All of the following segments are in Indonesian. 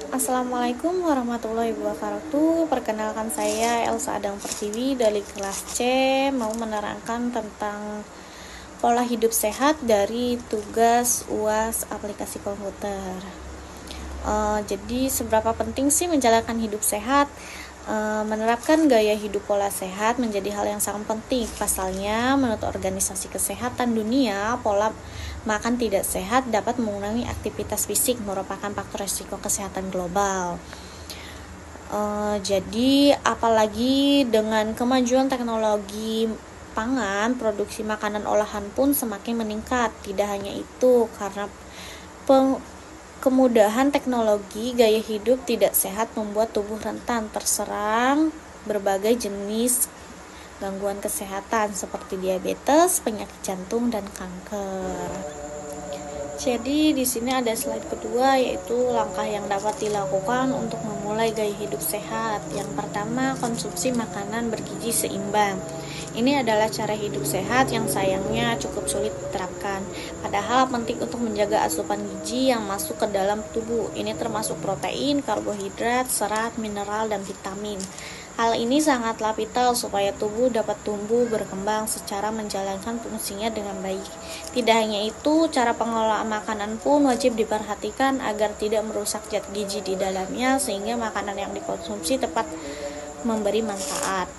Assalamualaikum warahmatullahi wabarakatuh. Perkenalkan saya Elsa Adang Pertiwi dari kelas C, mau menerangkan tentang pola hidup sehat dari tugas UAS aplikasi komputer. Jadi seberapa penting sih menjalankan hidup sehat? Menerapkan gaya hidup pola sehat menjadi hal yang sangat penting. Pasalnya, menurut Organisasi Kesehatan Dunia, pola makan tidak sehat dapat mengurangi aktivitas fisik, merupakan faktor risiko kesehatan global. Jadi, apalagi dengan kemajuan teknologi pangan, produksi makanan olahan pun semakin meningkat. Tidak hanya itu, karena kemudahan teknologi, gaya hidup tidak sehat membuat tubuh rentan terserang berbagai jenis gangguan kesehatan seperti diabetes, penyakit jantung, dan kanker. Jadi di sini ada slide kedua, yaitu langkah yang dapat dilakukan untuk memulai gaya hidup sehat. Yang pertama, konsumsi makanan bergizi seimbang. Ini adalah cara hidup sehat yang sayangnya cukup sulit diterapkan. Padahal penting untuk menjaga asupan gizi yang masuk ke dalam tubuh. Ini termasuk protein, karbohidrat, serat, mineral, dan vitamin. Hal ini sangatlah vital supaya tubuh dapat tumbuh berkembang secara menjalankan fungsinya dengan baik. Tidak hanya itu, cara pengelolaan makanan pun wajib diperhatikan agar tidak merusak zat gizi di dalamnya sehingga makanan yang dikonsumsi tepat memberi manfaat.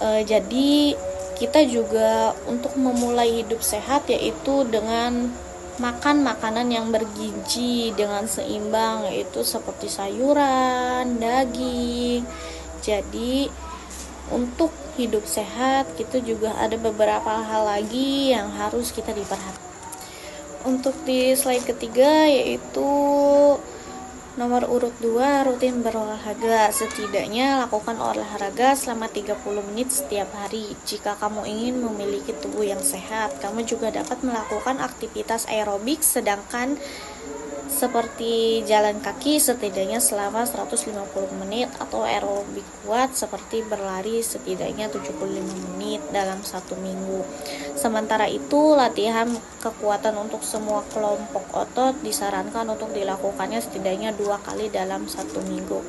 Jadi kita juga untuk memulai hidup sehat yaitu dengan makan makanan yang bergizi dengan seimbang, yaitu seperti sayuran, daging. Jadi untuk hidup sehat kita juga ada beberapa hal lagi yang harus kita diperhatikan. Untuk di slide ketiga yaitu nomor urut 2, rutin berolahraga. Setidaknya lakukan olahraga selama 30 menit setiap hari. Jika kamu ingin memiliki tubuh yang sehat, kamu juga dapat melakukan aktivitas aerobik sedangkan seperti jalan kaki setidaknya selama 150 menit atau aerobik kuat seperti berlari setidaknya 75 menit dalam 1 minggu. Sementara itu, latihan kekuatan untuk semua kelompok otot disarankan untuk dilakukannya setidaknya 2 kali dalam 1 minggu.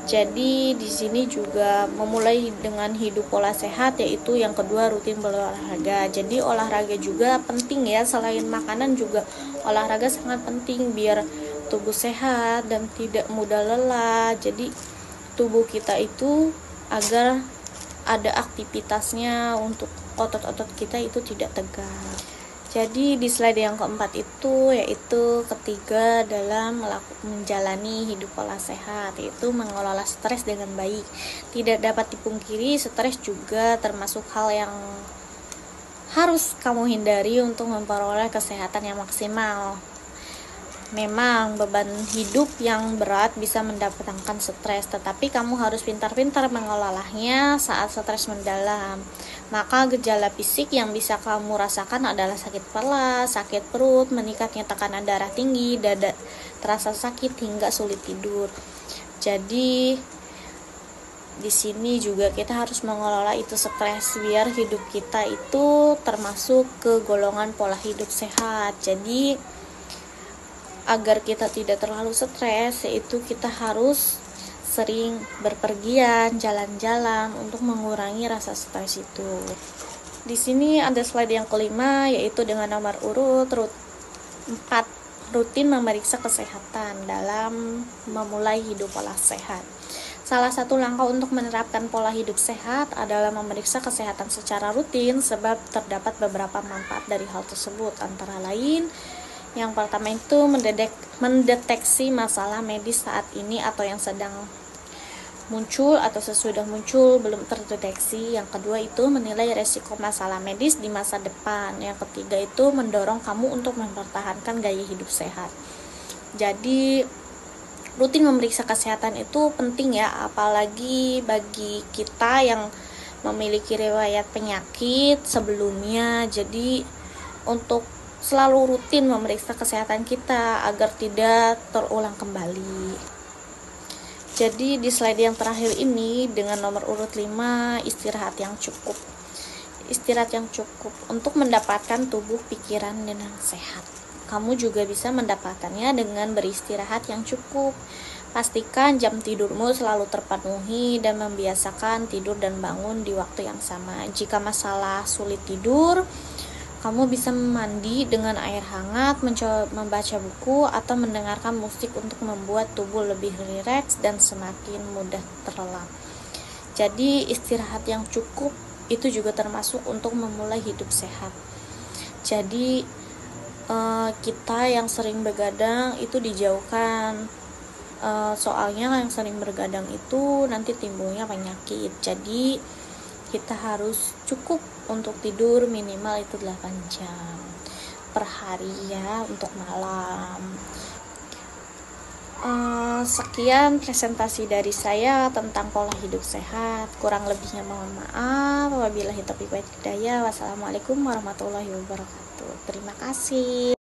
Jadi di sini juga memulai dengan hidup pola sehat, yaitu yang kedua rutin berolahraga. Jadi olahraga juga penting ya, selain makanan juga olahraga sangat penting biar tubuh sehat dan tidak mudah lelah. Jadi tubuh kita itu agar ada aktivitasnya untuk otot-otot kita itu tidak tegang. Jadi di slide yang keempat itu yaitu ketiga dalam menjalani hidup pola sehat, yaitu mengelola stres dengan baik. Tidak dapat dipungkiri, stres juga termasuk hal yang harus kamu hindari untuk memperoleh kesehatan yang maksimal. Memang beban hidup yang berat bisa mendatangkan stres, tetapi kamu harus pintar-pintar mengelolanya saat stres mendalam. Maka gejala fisik yang bisa kamu rasakan adalah sakit kepala, sakit perut, meningkatnya tekanan darah tinggi, dada terasa sakit hingga sulit tidur. Jadi di sini juga kita harus mengelola itu stres biar hidup kita itu termasuk ke golongan pola hidup sehat. Jadi agar kita tidak terlalu stres, yaitu kita harus sering berpergian, jalan-jalan untuk mengurangi rasa stres itu. Di sini ada slide yang kelima, yaitu dengan nomor urut 4, rutin memeriksa kesehatan dalam memulai hidup pola sehat. Salah satu langkah untuk menerapkan pola hidup sehat adalah memeriksa kesehatan secara rutin, sebab terdapat beberapa manfaat dari hal tersebut, antara lain yang pertama itu mendeteksi masalah medis saat ini atau yang sedang muncul atau sesudah muncul belum terdeteksi. Yang kedua itu menilai resiko masalah medis di masa depan. Yang ketiga itu mendorong kamu untuk mempertahankan gaya hidup sehat. Jadi rutin memeriksa kesehatan itu penting ya, apalagi bagi kita yang memiliki riwayat penyakit sebelumnya. Jadi untuk selalu rutin memeriksa kesehatan kita agar tidak terulang kembali. Jadi di slide yang terakhir ini dengan nomor urut 5, istirahat yang cukup. Istirahat yang cukup untuk mendapatkan tubuh pikiran dengan sehat. Kamu juga bisa mendapatkannya dengan beristirahat yang cukup. Pastikan jam tidurmu selalu terpenuhi dan membiasakan tidur dan bangun di waktu yang sama. Jika masalah sulit tidur, kamu bisa mandi dengan air hangat, membaca buku, atau mendengarkan musik untuk membuat tubuh lebih rileks dan semakin mudah terlelap. Jadi istirahat yang cukup itu juga termasuk untuk memulai hidup sehat. Jadi kita yang sering begadang itu dijauhkan. Soalnya yang sering bergadang itu nanti timbulnya penyakit. Jadi kita harus cukup untuk tidur minimal itu 8 jam per hari ya untuk malam. Sekian presentasi dari saya tentang pola hidup sehat. Kurang lebihnya mohon maaf. Wabillahi taufiq wal hidayah. Wassalamualaikum warahmatullahi wabarakatuh. Terima kasih.